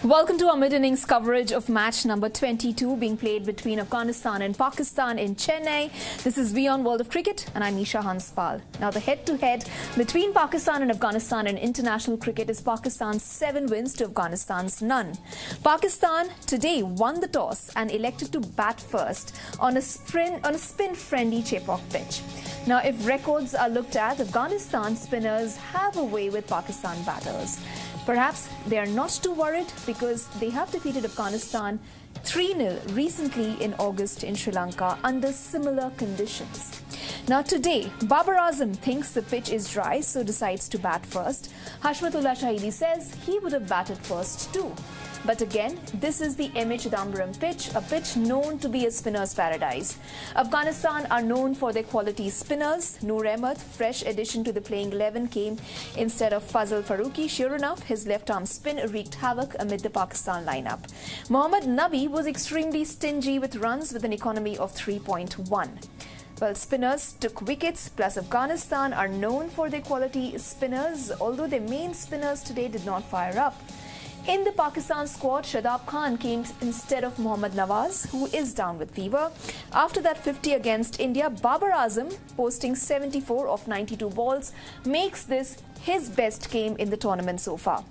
Welcome to our mid-innings coverage of match number 22 being played between Afghanistan and Pakistan in Chennai. This is WION World of Cricket and I'm Esha Hanspal. Now the head-to-head between Pakistan and Afghanistan in international cricket is Pakistan's 7 wins to Afghanistan's none. Pakistan today won the toss and elected to bat first on a spin-friendly Chepauk pitch. Now if records are looked at, Afghanistan spinners have a way with Pakistan batters. Perhaps they are not too worried because they have defeated Afghanistan 3-0 recently in August in Sri Lanka under similar conditions. Now today, Babar Azam thinks the pitch is dry, so decides to bat first. Abdullah Shafique says he would have batted first too. But again, this is the M.A. Chidambaram pitch, a pitch known to be a spinner's paradise. Afghanistan are known for their quality spinners. Noor Ahmad, fresh addition to the playing 11, came instead of Fazal Farooqi. Sure enough, his left-arm spin wreaked havoc amid the Pakistan lineup. Mohammad Nabi was extremely stingy with runs with an economy of 3.1. Well, spinners took wickets, plus Afghanistan are known for their quality spinners, although their main spinners today did not fire up. In the Pakistan squad, Shadab Khan came instead of Mohammad Nawaz, who is down with fever. After that 50 against India, Babar Azam, posting 74 of 92 balls, makes this his best game in the tournament so far.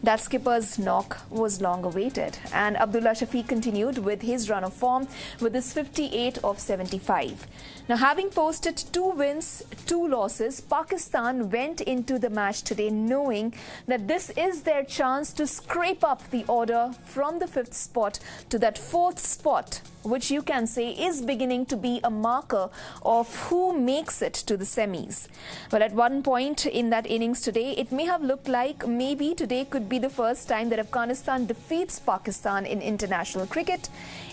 That skipper's knock was long awaited, and Abdullah Shafique continued with his run of form with his 58 of 75. Now, having posted 2 wins, 2 losses, Pakistan went into the match today knowing that this is their chance to scrape up the order from the 5th spot to that 4th spot, which you can say is beginning to be a marker of who makes it to the semis. Well, at one point in that innings today, it may have looked like maybe today could be the first time that Afghanistan defeats Pakistan in international cricket.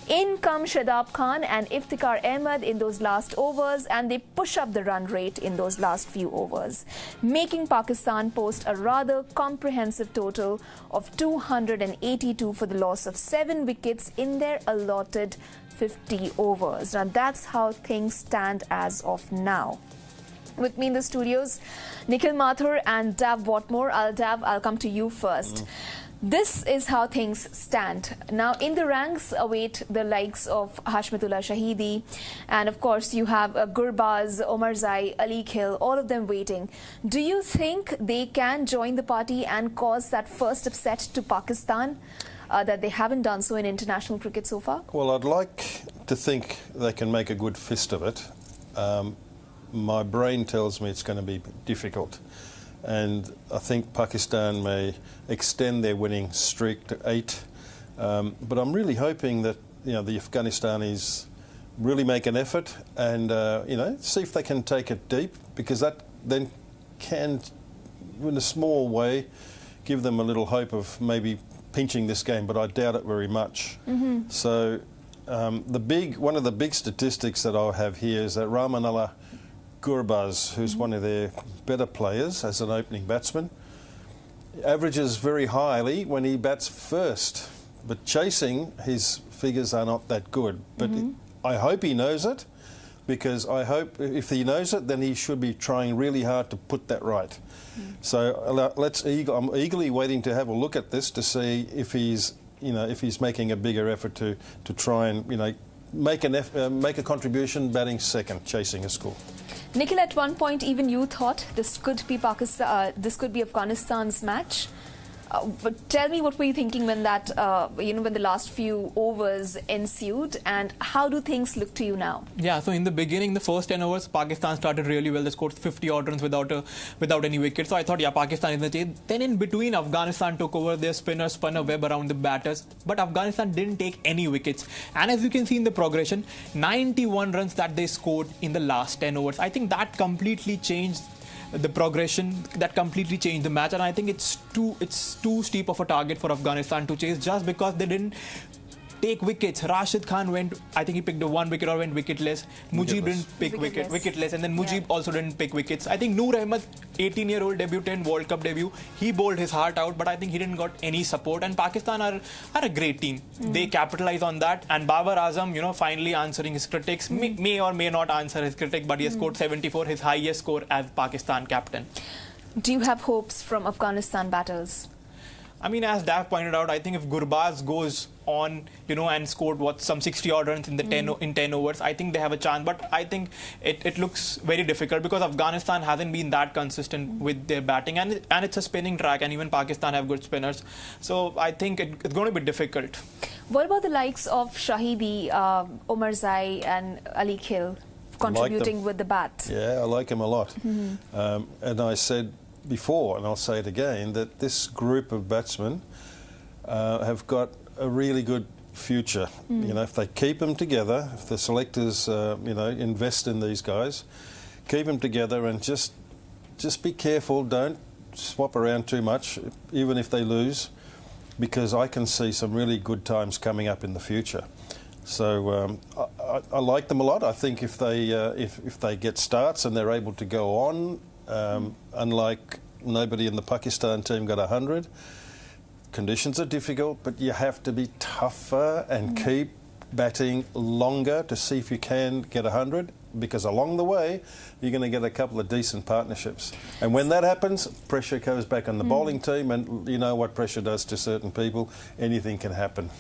In come Shadab Khan and Iftikhar Ahmed in those last overs, and they push up the run rate in those last few overs, making Pakistan post a rather comprehensive total of 282 for the loss of 7 wickets in their allotted 50 overs. Now that's how things stand as of now. With me in the studios, Nikhil, Mathur and Dav Whatmore. I'll come to you first. This is how things stand. Now, in the ranks await the likes of Abdullah Shafique, and of course you have Gurbaz, Omarzai, Ali Nikhil, all of them waiting. Do you think they can join the party and cause that first upset to Pakistan that they haven't done so in international cricket so far? Well, I'd like to think they can make a good fist of it. My brain tells me it's going to be difficult. And I think Pakistan may extend their winning streak to 8. But I'm really hoping that the Afghanistan really make an effort and see if they can take it deep, because that then can, in a small way, give them a little hope of maybe pinching this game. But I doubt it very much. Mm-hmm. So one of the big statistics that I have here is that Rahmanullah Gurbaz, who's one of their better players as an opening batsman, averages very highly when he bats first. But chasing, his figures are not that good. But I hope he knows it, because I hope if he knows it, then he should be trying really hard to put that right. So I'm eagerly waiting to have a look at this to see if he's making a bigger effort to try and make a contribution batting second, chasing a score. Nikhil, at one point even you thought this could be Afghanistan's match. But tell me, what were you thinking when that when the last few overs ensued, and how do things look to you now? Yeah, so in the beginning, the first 10 overs, Pakistan started really well. They scored 50 odd runs without any wickets. So I thought, Pakistan is the chase. Then in between, Afghanistan took over. Their spinners spun a web around the batters, but Afghanistan didn't take any wickets. And as you can see in the progression, 91 runs that they scored in the last 10 overs. I think that completely changed the progression, that completely changed the match, and I think it's too steep of a target for Afghanistan to chase just because they didn't take wickets. Rashid Khan went, I think he picked a 1 wicket or went wicketless. Mujib didn't pick wicketless, and then Mujib also didn't pick wickets. I think Noor Ahmad, 18-year-old debutant, World Cup debut, he bowled his heart out, but I think he didn't got any support. And Pakistan are a great team. They capitalize on that. And Babar Azam, finally answering his critics, may or may not answer his critic, but he has scored 74, his highest score as Pakistan captain. Do you have hopes from Afghanistan batters? I mean, as Dav pointed out, I think if Gurbaz goes on, and scored some 60-odd runs in the 10 overs, I think they have a chance. But I think it looks very difficult because Afghanistan hasn't been that consistent with their batting, and it's a spinning track, and even Pakistan have good spinners. So I think it's going to be difficult. What about the likes of Shahidi, Omarzai and Ali Khil contributing with the bat? Yeah, I like them a lot. And I said before, and I'll say it again, that this group of batsmen have got a really good future. If they keep them together, if the selectors, invest in these guys, keep them together and just be careful. Don't swap around too much, even if they lose, because I can see some really good times coming up in the future. So I like them a lot. I think if they get starts and they're able to go on, unlike nobody in the Pakistan team got 100. Conditions are difficult, but you have to be tougher and keep batting longer to see if you can get 100, because along the way you're going to get a couple of decent partnerships. And when that happens, pressure goes back on the bowling team, and you know what pressure does to certain people. Anything can happen.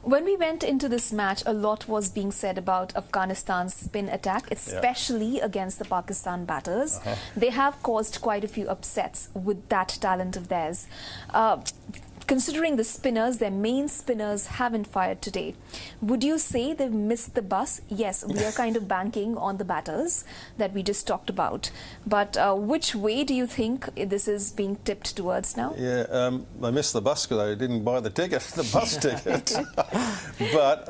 When we went into this match, a lot was being said about Afghanistan's spin attack, especially against the Pakistan batters. They have caused quite a few upsets with that talent of theirs. Considering the spinners, their main spinners haven't fired today. Would you say they've missed the bus? Yes, we are kind of banking on the batters that we just talked about. But which way do you think this is being tipped towards now? Yeah, they missed the bus because they didn't buy the ticket, the bus ticket. But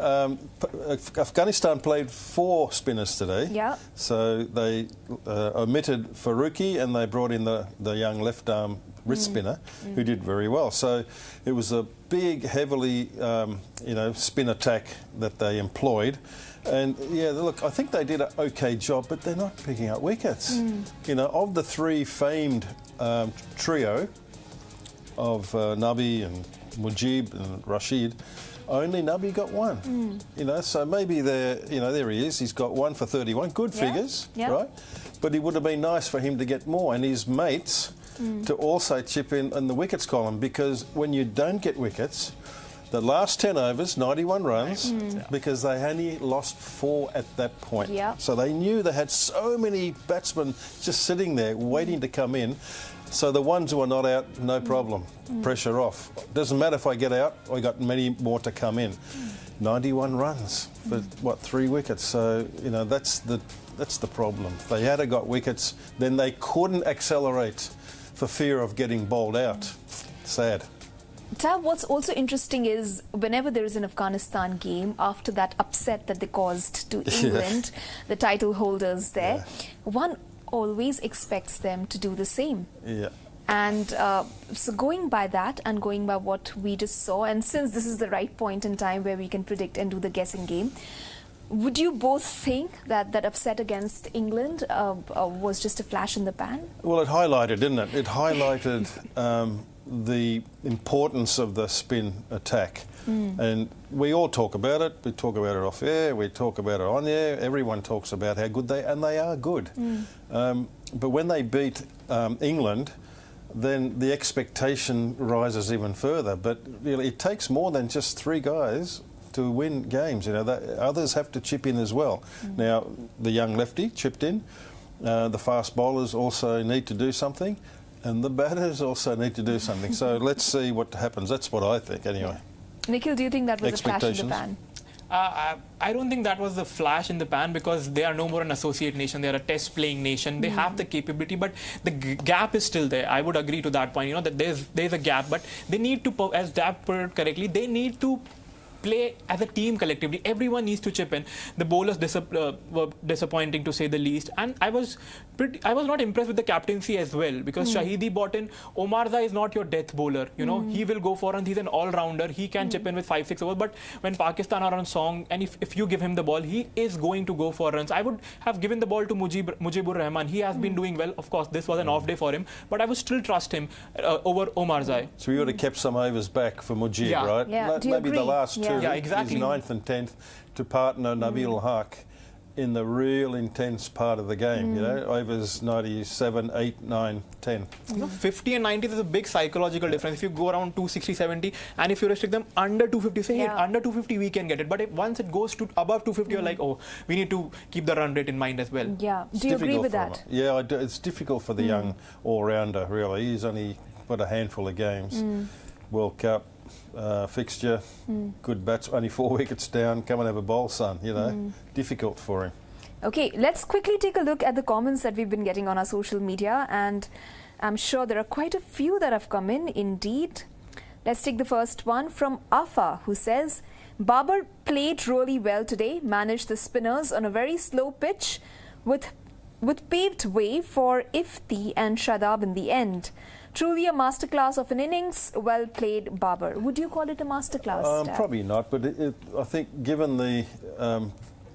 Afghanistan played 4 spinners today. Yeah. So they omitted Faruqi and they brought in the young left-arm wrist spinner, who did very well. So it was a big, heavily, spin attack that they employed. And, yeah, look, I think they did an OK job, but they're not picking up wickets. Of the 3 famed trio of Nabi and Mujib and Rashid, only Nabi got 1. So maybe there he is. He's got 1 for 31. Good figures, right? But it would have been nice for him to get more. And his mates to also chip in the wickets column, because when you don't get wickets, the last 10 overs, 91 runs, because they only lost 4 at that point. So they knew they had so many batsmen just sitting there waiting to come in. So the ones who are not out, no problem. Pressure off. Doesn't matter if I get out, I got many more to come in. 91 runs for 3 wickets. So that's the problem. If they had got wickets, then they couldn't accelerate for fear of getting bowled out. Sad. Tab, what's also interesting is whenever there is an Afghanistan game, after that upset that they caused to England, the title holders there, one always expects them to do the same. And so going by that and going by what we just saw, and since this is the right point in time where we can predict and do the guessing game, would you both think that that upset against England was just a flash in the pan? Well, it highlighted, didn't it? It highlighted the importance of the spin attack. And we all talk about it. We talk about it off air. We talk about it on air. Everyone talks about how good they are good. But when they beat England, then the expectation rises even further. But really, it takes more than just 3 guys to win games. Others have to chip in as well. Now, the young lefty chipped in. The fast bowlers also need to do something, and the batters also need to do something. So let's see what happens. That's what I think, anyway. Nikhil, do you think that was a flash in the pan? I don't think that was the flash in the pan, because they are no more an associate nation. They are a test playing nation. They have the capability, but the gap is still there. I would agree to that point, that there's a gap, but they need to, as Dav put it correctly, they need to play as a team collectively. Everyone needs to chip in. The bowlers were disappointing, to say the least, and I was not impressed with the captaincy as well, because Shahidi bought in. Omarzai is not your death bowler. He will go for runs. He's an all-rounder. He can chip in with 5-6 overs. But when Pakistan are on song, and if you give him the ball, he is going to go for runs. I would have given the ball to Mujibur Rahman. He has been doing well. Of course, this was an off day for him, but I would still trust him over Omarzai. So we would have kept some overs back for Mujib, right? Yeah. Maybe the last 2. Yeah, exactly. His 9th and 10th to partner Nabil Haq in the real intense part of the game, you know, overs 97, 8, 9, 10. You know, 50 and 90 is a big psychological difference. If you go around 260, 70, and if you restrict them under 250, say, hey, under 250 we can get it. But if once it goes to above 250, you're like, oh, we need to keep the run rate in mind as well. Yeah. Do you agree with that? Yeah, I do. It's difficult for the young all-rounder, really. He's only got a handful of games. World Cup. Fixture, good bats, only 4 wickets down, come and have a bowl, son, you know, difficult for him. Okay, let's quickly take a look at the comments that we've been getting on our social media, and I'm sure there are quite a few that have come in, indeed. Let's take the first one from Afa, who says, Babar played really well today, managed the spinners on a very slow pitch with paved way for Ifti and Shadab in the end. Truly a masterclass of an innings. Well played, Babar. Would you call it a masterclass? Probably not, but I think given the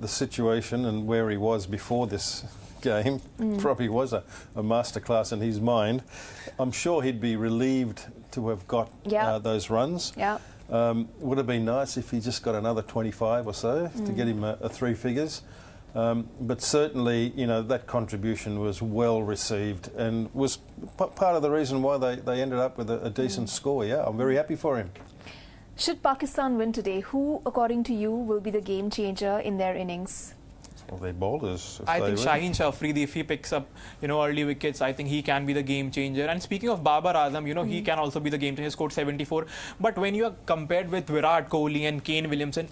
situation and where he was before this game, probably was a masterclass in his mind. I'm sure he'd be relieved to have got those runs. Yeah. Would have been nice if he just got another 25 or so to get him a three figures. But certainly, you know, that contribution was well received and was part of the reason why they ended up with a decent score. Yeah, I'm very happy for him. Should Pakistan win today, who, according to you, will be the game changer in their innings? Well, they're bowlers. I think Shaheen Shafridi, if he picks up, you know, early wickets, I think he can be the game changer. And speaking of Babar Azam, you know, he can also be the game changer. He scored 74. But when you are compared with Virat Kohli and Kane Williamson,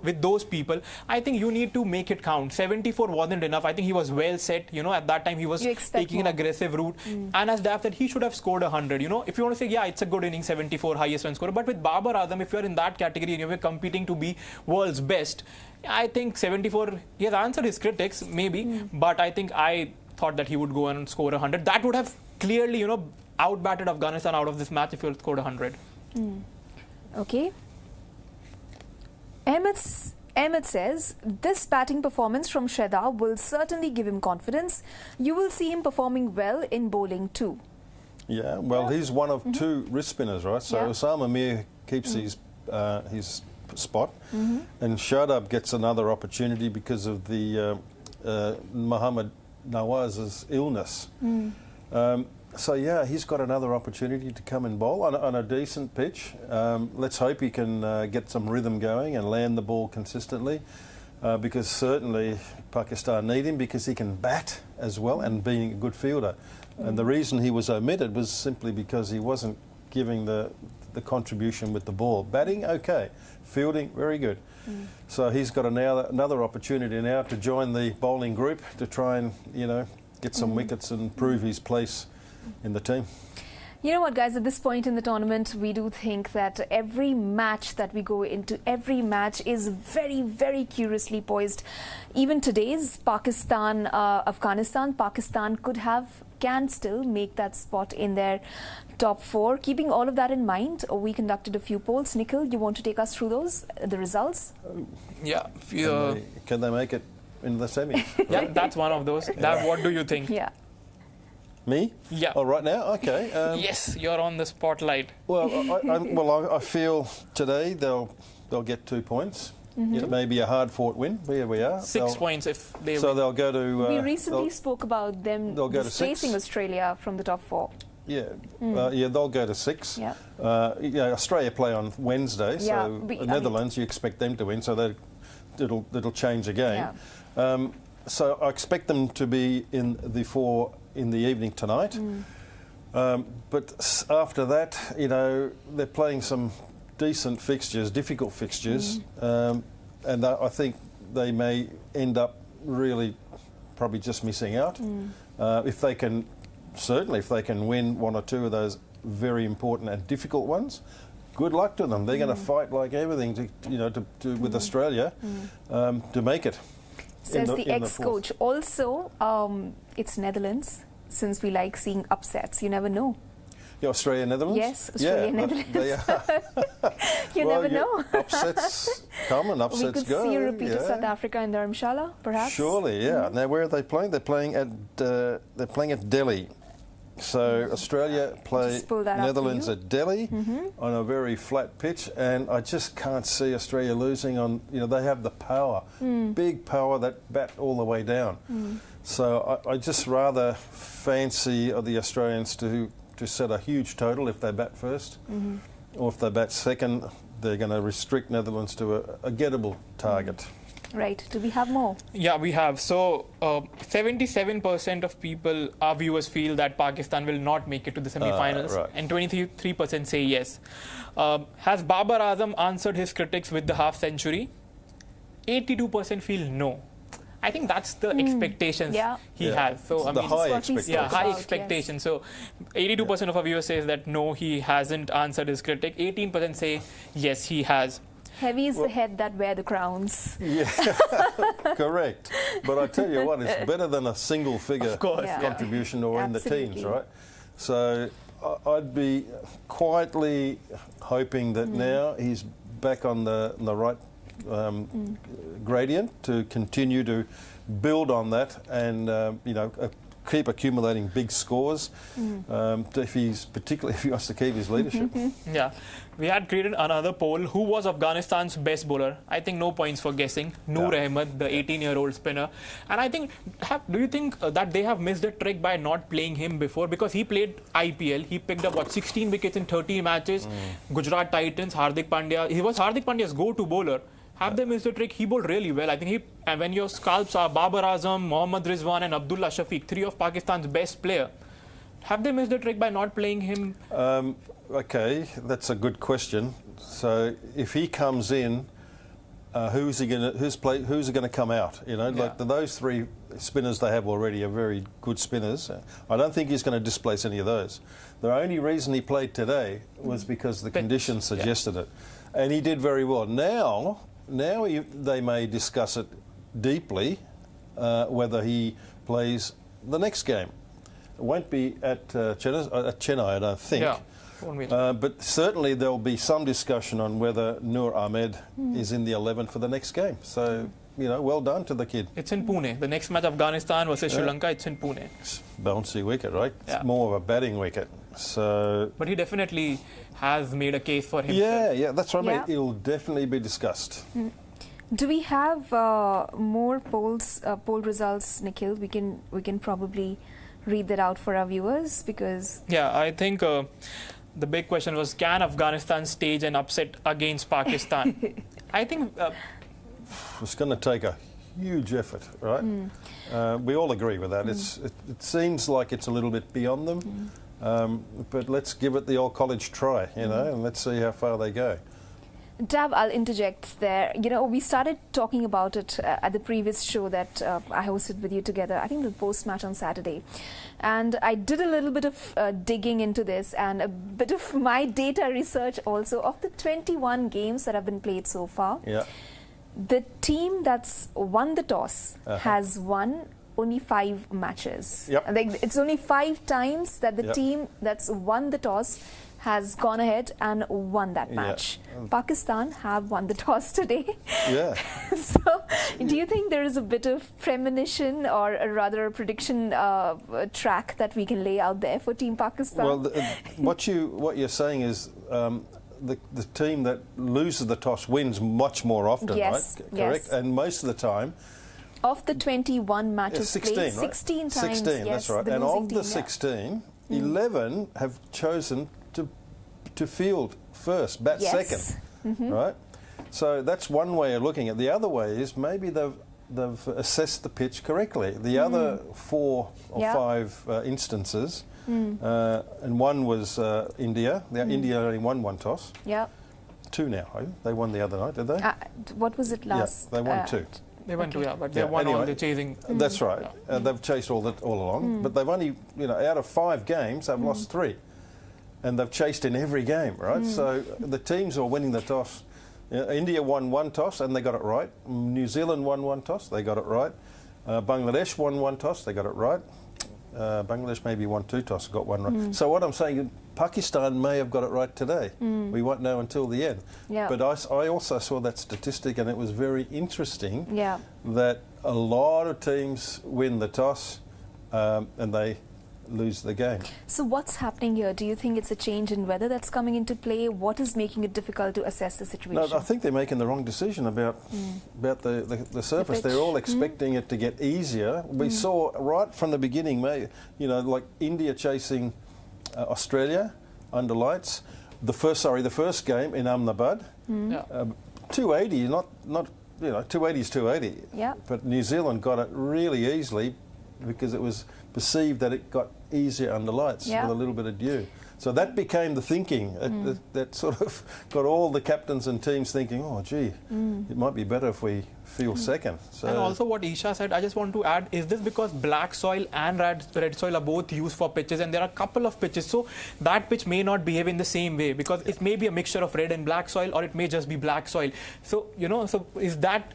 with those people, I think you need to make it count. 74 wasn't enough. I think he was well set. You know, at that time he was taking an aggressive route. And as Dav said, he should have scored 100. You know, if you want to say, yeah, it's a good inning, 74, highest run scorer. But with Babar Azam, if you're in that category and you're competing to be world's best, I think 74, he has answered his critics, maybe, but I thought that he would go and score 100. That would have clearly, you know, outbatted Afghanistan out of this match if he had scored 100. Okay. Ahmed says, this batting performance from Shadab will certainly give him confidence. You will see him performing well in bowling too. Yeah, well, he's one of two wrist spinners, right? So Osama Mir keeps his spot, and Shadab gets another opportunity because of the Muhammad Nawaz's illness. So yeah, he's got another opportunity to come and bowl on a decent pitch. Let's hope he can get some rhythm going and land the ball consistently, because certainly Pakistan need him because he can bat as well and being a good fielder. And the reason he was omitted was simply because he wasn't giving the contribution with the ball. Batting, okay. Fielding, very good. So he's got another opportunity now to join the bowling group to try and, you know, get some wickets and prove his place in the team. You know what, guys, at this point in the tournament, we do think that every match that we go into, every match is very, very curiously poised. Even today's Pakistan-Afghanistan, Pakistan can still make that spot in their top 4. Keeping all of that in mind, we conducted a few polls. Nikhil, you want to take us through those, the results? Yeah. Can they make it in the semis? Yeah, that's one of those. What do you think? Yeah. Me? Yeah. Oh, right now? Okay. Yes, you're on the spotlight. Well, I feel today they'll get 2 points. It may be a hard-fought win. Here we are. 6 points if they win. So they'll go to... we recently spoke about them displacing Australia from the top 4. Yeah, they'll go to 6. Yeah. Australia play on Wednesday, so the Netherlands, you expect them to win, so it'll change the game. Yeah. So I expect them to be in the 4 in the evening tonight. But after that, you know, they're playing some decent fixtures, difficult fixtures, and I think they may end up really probably just missing out. If they can win 1 or 2 of those very important and difficult ones, good luck to them. They're going to fight like everything with Australia to make it. Says the ex-coach. Also, it's Netherlands, since we like seeing upsets. You never know. Yeah, Australia, Netherlands? Yes, Australia, Netherlands. You never know. Upsets come and upsets go. We could see a repeat of South Africa in Dharamshala, perhaps. Surely, yeah. Now, where are they playing? They're playing at Delhi. So Australia play Netherlands at Delhi on a very flat pitch, and I just can't see Australia losing on, they have the power, big power that bat all the way down. So I just rather fancy the Australians to set a huge total if they bat first, or if they bat second, they're going to restrict Netherlands to a gettable target. Right. Do we have more? Yeah, we have. So 77% of people, our viewers, feel that Pakistan will not make it to the semi-finals, and 23% say yes. Has Babar Azam answered his critics with the half-century? 82% feel no. I think that's the expectations he has. So I mean, high expectations. Yeah, high expectations. So 82% of our viewers says that no, he hasn't answered his critic. 18% say yes, he has. Heavy is the head that wear the crowns. Yeah, correct. But I tell you what, it's better than a single figure contribution or in the teens, right? So I'd be quietly hoping that now he's back on the right gradient to continue to build on that and, keep accumulating big scores, particularly if he wants to keep his leadership. Yeah. We had created another poll. Who was Afghanistan's best bowler? I think no points for guessing. Noor Ahmad, the 18-year-old spinner. And I think, do you think that they have missed a trick by not playing him before? Because he played IPL. He picked up, 16 wickets in 30 matches. Gujarat Titans, Hardik Pandya. He was Hardik Pandya's go-to bowler. Have they missed the trick? He bowled really well. I think and when your scalps are Babar Azam, Mohammad Rizwan and Abdullah Shafique, 3 of Pakistan's best players, have they missed the trick by not playing him? Okay, that's a good question. So if he comes in, who's going to come out? Like those 3 spinners they have already are very good spinners. I don't think he's going to displace any of those. The only reason he played today was because the conditions suggested it, and he did very well. Now they may discuss it deeply, whether he plays the next game. It won't be at Chennai, I don't think. Yeah. But certainly there will be some discussion on whether Noor Ahmad is in the 11 for the next game. So, well done to the kid. It's in Pune. The next match, Afghanistan versus Sri Lanka, it's in Pune. It's a bouncy wicket, right? Yeah. It's more of a batting wicket. So, but he definitely has made a case for himself. Yeah, that's right, mate. It'll definitely be discussed. Do we have more poll results, Nikhil? We can probably read that out for our viewers because... Yeah, I think the big question was, can Afghanistan stage an upset against Pakistan? I think... it's going to take a huge effort, right? We all agree with that. It seems like it's a little bit beyond them, but let's give it the old college try, and let's see how far they go. Dav, I'll interject there. We started talking about it at the previous show that I hosted with you together, I think the post-match on Saturday. And I did a little bit of digging into this and a bit of my data research also of the 21 games that have been played so far. Yeah. The team that's won the toss has won only 5 matches. Yep. It's only 5 times that the team that's won the toss has gone ahead and won that match. Pakistan have won the toss today. Yeah. So, do you think there is a bit of premonition or rather a prediction track that we can lay out there for Team Pakistan? Well, what you're saying is the team that loses the toss wins much more often, right? Correct. Yes. And most of the time. Of the 21 matches 16, played, right? 16 times. 16, that's right. And of the 16, 11 have chosen to field first, bat second, right? So that's one way of looking at it. The other way is maybe they've assessed the pitch correctly. The other 4 or 5 instances, and one was India. India only won 1 toss. Yeah. 2 now. They won the other night, did they? What was it last? Yeah, they won 2. They won 2, but they won all the chasing. That's right. They've chased all along, but they've only, out of 5 games, they've lost 3. And they've chased in every game, right? So the teams are winning the toss. India won 1 toss and they got it right. New Zealand won 1 toss, they got it right. Bangladesh won 1 toss, they got it right. Bangladesh maybe won 2 tosses, got 1 right. So what I'm saying, Pakistan may have got it right today. We won't know until the end. Yeah. But I also saw that statistic and it was very interesting that a lot of teams win the toss and lose the game. So what's happening here? Do you think it's a change in weather that's coming into play? What is making it difficult to assess the situation? No, I think they're making the wrong decision about the surface. They're all expecting it to get easier. We saw right from the beginning, like India chasing Australia under lights. The first game in Ahmedabad, 280, not 280 is 280. Yeah. But New Zealand got it really easily because it was perceived that it got easier under lights with a little bit of dew. So that became the thinking. That sort of got all the captains and teams thinking, oh, gee, it might be better if we feel second. So and also what Esha said, I just want to add, is this because black soil and red soil are both used for pitches, and there are a couple of pitches, so that pitch may not behave in the same way because it may be a mixture of red and black soil, or it may just be black soil. So, so is that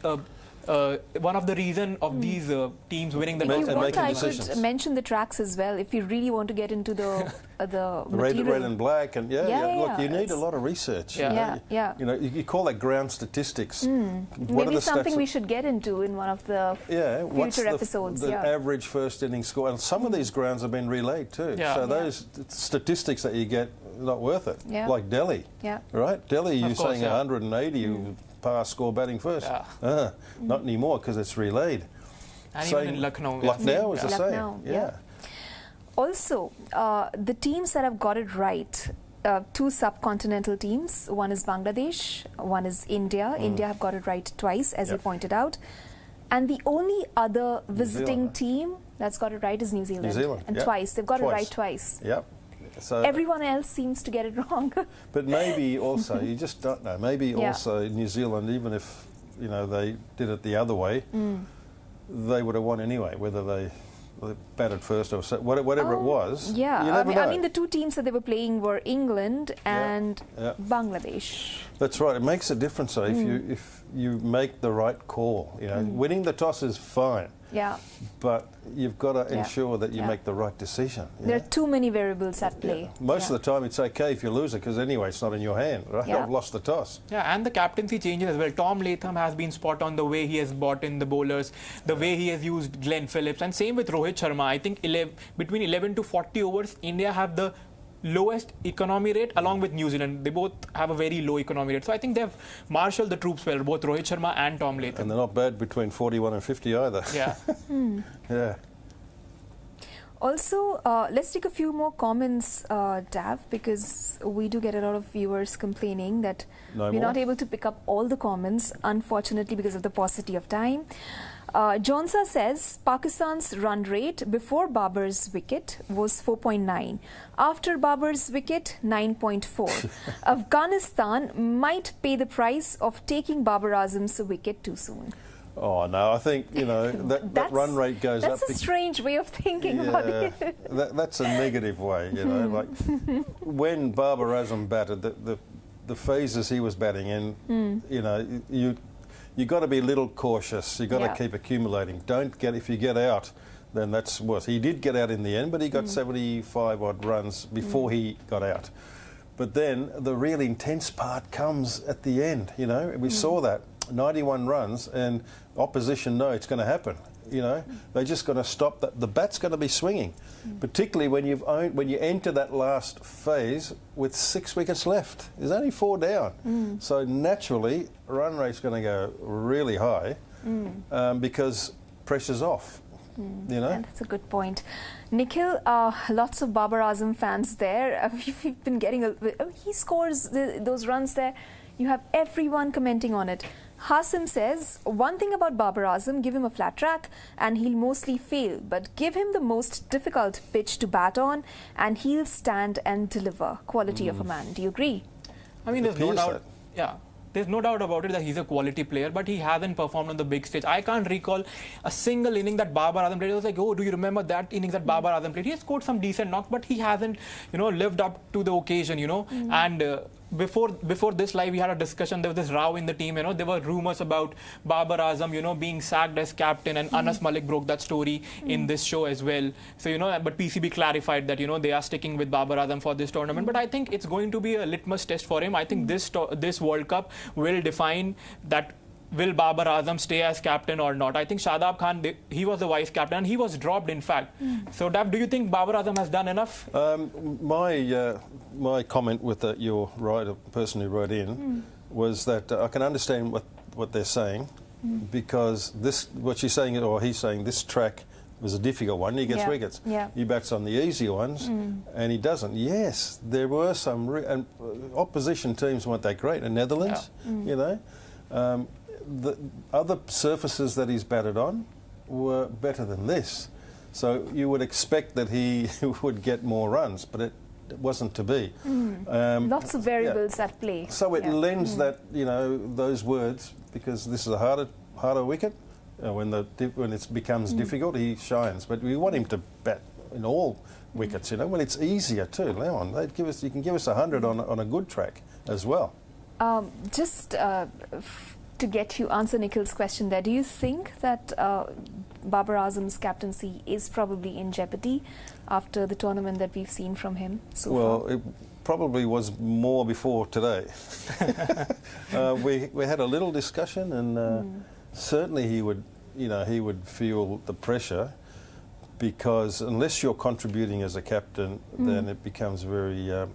one of the reason of these teams winning the match? If you want, I decisions. could mention the tracks as well, if you really want to get into the red and black, and look, you need a lot of research. You call that ground statistics. Maybe something we should get into in one of the future episodes. The average first innings score, and some of these grounds have been relayed too. So those statistics that you get are not worth it. Like Delhi, right? Delhi, you're saying 180. Pass, score, batting first. Not anymore because it's relayed. And even in Lucknow. Lucknow is the same. Also, the teams that have got it right, two subcontinental teams, one is Bangladesh, one is India. India have got it right twice, as you pointed out. And the only other visiting team that's got it right is New Zealand. And twice. They've got it right twice. So everyone else seems to get it wrong. But maybe also, you just don't know, maybe also New Zealand, even if they did it the other way, they would have won anyway, whether they batted first or whatever it was. You never know. I mean, the two teams that they were playing were England and Bangladesh. That's right. It makes a difference though, if you make the right call. Winning the toss is fine. But you've got to ensure that you make the right decision. There are too many variables at play. Most of the time it's okay if you lose it because anyway it's not in your hand, right? I've lost the toss. And the captaincy changes as well. Tom Latham has been spot on the way he has brought in the bowlers, the way he has used Glenn Phillips, and same with Rohit Sharma. I think between 11 to 40 overs, India have the lowest economy rate along with New Zealand. They both have a very low economy rate. So I think they've marshalled the troops well, both Rohit Sharma and Tom Latham. And they're not bad between 41 and 50 either. Also, let's take a few more comments, Dav, because we do get a lot of viewers complaining that we're not able to pick up all the comments, unfortunately, because of the paucity of time. Jonsa says Pakistan's run rate before Babar's wicket was 4.9. After Babar's wicket, 9.4. Afghanistan might pay the price of taking Babar Azam's wicket too soon. Oh no, I think that run rate goes up. That's a strange way of thinking about it. That's a negative way, like when Babar Azam batted, the phases he was batting in, you got to be a little cautious. You got to keep accumulating. If you get out, then that's worse. He did get out in the end, but he got 75 odd runs before he got out. But then the really intense part comes at the end. We saw that 91 runs, and opposition know it's going to happen. They're just going to stop that. The bat's going to be swinging, particularly when you enter that last phase with 6 wickets left. There's only 4 down, so naturally run rate's going to go really high because pressure's off. Yeah, that's a good point. Nikhil, lots of Babar Azam fans there. We've been getting he scores those runs there. You have everyone commenting on it. Hasim says, one thing about Babar Azam, give him a flat track and he'll mostly fail, but give him the most difficult pitch to bat on and he'll stand and deliver. Quality of a man. Do you agree? I mean, there's no doubt. There's no doubt about it that he's a quality player, but he hasn't performed on the big stage. I can't recall a single inning that Babar Azam played. I was like, oh, do you remember that innings that Babar Azam played? He has scored some decent knocks, but he hasn't, lived up to the occasion, And before this live, we had a discussion. There was this row in the team. There were rumors about Babar Azam, being sacked as captain, and Anas Malik broke that story in this show as well. So but PCB clarified that they are sticking with Babar Azam for this tournament. But I think it's going to be a litmus test for him. I think this World Cup will define that will Babar Azam stay as captain or not? I think Shadab Khan, he was the vice captain, and he was dropped, in fact. So, Dav, do you think Babar Azam has done enough? My comment with your person who wrote in was that I can understand what they're saying, because what she's saying, or he's saying, this track was a difficult one. He gets wickets. Yeah. He bats on the easy ones, and he doesn't. Yes, there were some and opposition teams weren't that great. The Netherlands, you know, the other surfaces that he's batted on were better than this. So you would expect that he would get more runs, but it wasn't to be. Lots of variables at play. So it lends that, you know, those words, because this is a harder wicket. When it becomes difficult, he shines. But we want him to bat in all wickets, you know, when it's easier too. Leon, you can give us 100 on a good track as well. Just to get you answer Nikhil's question there, do you think that Babar Azam's captaincy is probably in jeopardy after the tournament that we've seen from him so far? Well, it probably was more before today. We had a little discussion, and certainly he would feel the pressure, because unless you're contributing as a captain, then it becomes very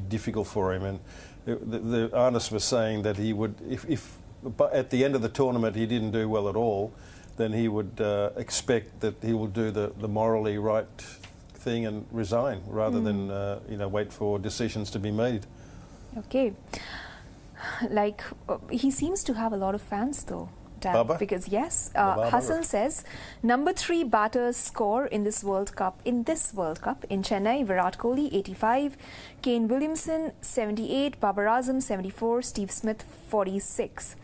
difficult for him. And the artist was saying that he would, if at the end of the tournament he didn't do well at all, then he would expect that he will do the morally right thing and resign, rather than wait for decisions to be made. Okay. Like, he seems to have a lot of fans though. Baba? Because yes, Hassan says number 3 batters score in this World Cup. In Chennai, Virat Kohli 85, Kane Williamson 78, Babar Azam 74, Steve Smith 46.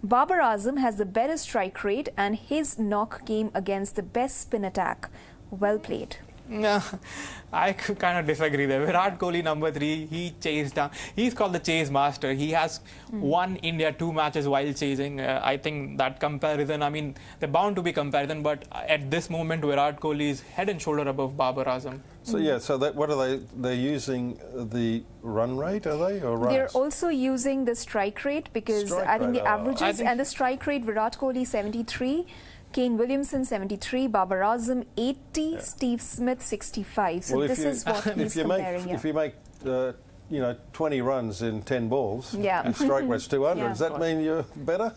Babar Azam has the better strike rate, and his knock came against the best spin attack. Well played. No, I could kind of disagree there. Virat Kohli, number 3, he chased down. He's called the chase master. He has won India 2 matches while chasing. I think that comparison, I mean, they're bound to be comparison, but at this moment, Virat Kohli is head and shoulder above Babar Azam. So yeah, so what are they? They're using the run rate, are they, or runs? They're also using the strike rate, because I think the averages and the strike rate, Virat Kohli 73, Kane Williamson 73, Babar Azam 80, Steve Smith 65. So well, this is what he's comparing. If you make 20 runs in 10 balls, and strike rate's 200, does that mean you're better?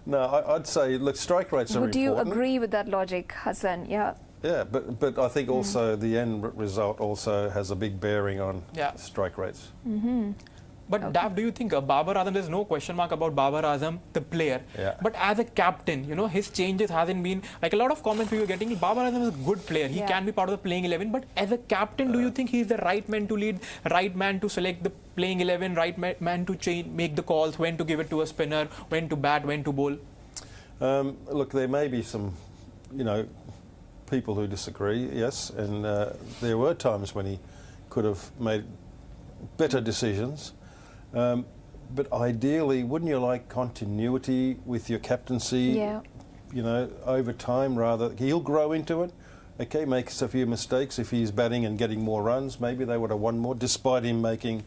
No, I'd say, look, strike rates are important. Would you agree with that logic, Hassan? Yeah. Yeah, but I think also the end result also has a big bearing on strike rates. But Dav, do you think Babar Azam, there's no question mark about Babar Azam, the player. But as a captain, you know, his changes hasn't been, like a lot of comments we were getting, Babar Azam is a good player. He can be part of the playing 11. But as a captain, do you think he's the right man to lead, right man to select the playing 11, right man to make the calls, when to give it to a spinner, when to bat, when to bowl? Look, there may be some, people who disagree, yes. And there were times when he could have made better decisions. But ideally, wouldn't you like continuity with your captaincy? Over time, rather. He'll grow into it. Okay, makes a few mistakes. If he's batting and getting more runs, maybe they would have won more, despite him making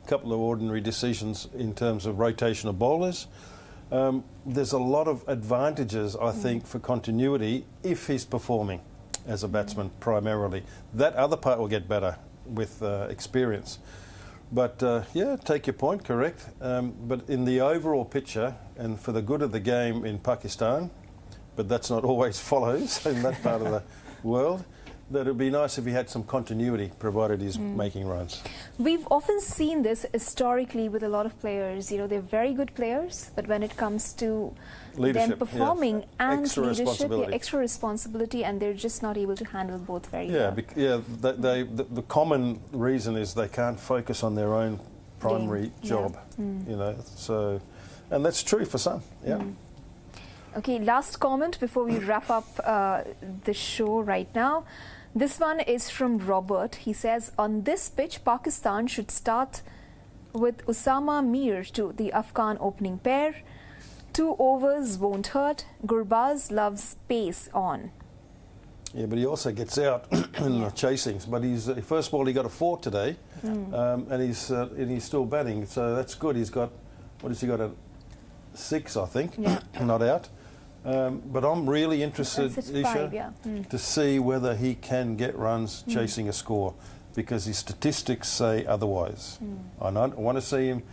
a couple of ordinary decisions in terms of rotation of bowlers. There's a lot of advantages, I think, for continuity if he's performing as a batsman primarily. That other part will get better with experience. But, take your point, correct. But in the overall picture, and for the good of the game in Pakistan, but that's not always follows in that part of the world, that it would be nice if he had some continuity, provided he's making runs. We've often seen this historically with a lot of players. You know, they're very good players, but when it comes to them performing and extra responsibility, and they're just not able to handle both very well. The common reason is they can't focus on their own primary job. So, and that's true for some. Okay, last comment before we wrap up the show right now. This one is from Robert. He says, on this pitch, Pakistan should start with Usama Mir to the Afghan opening pair. 2 overs won't hurt. Gurbaz loves pace on. Yeah, but he also gets out in the chasings. But first of all, he got a 4 today, and he's still batting. So that's good. He's got, what has he got, a 6, I think, Yeah. not out. But I'm really interested, Esha, 5, to see whether he can get runs chasing a score, because his statistics say otherwise. I want to see him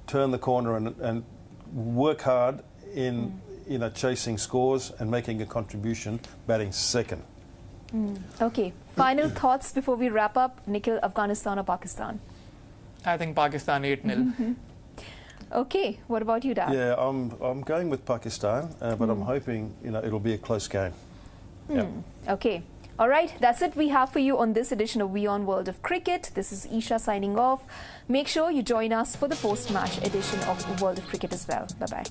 turn the corner and work hard in chasing scores and making a contribution, batting second. Okay. Final thoughts before we wrap up. Nikhil, Afghanistan or Pakistan? I think Pakistan 8-0. Okay. What about you, Dav? Yeah, I'm going with Pakistan, but I'm hoping it'll be a close game. Yeah. Okay. All right. That's it we have for you on this edition of WION World of Cricket. This is Esha signing off. Make sure you join us for the post-match edition of World of Cricket as well. Bye-bye.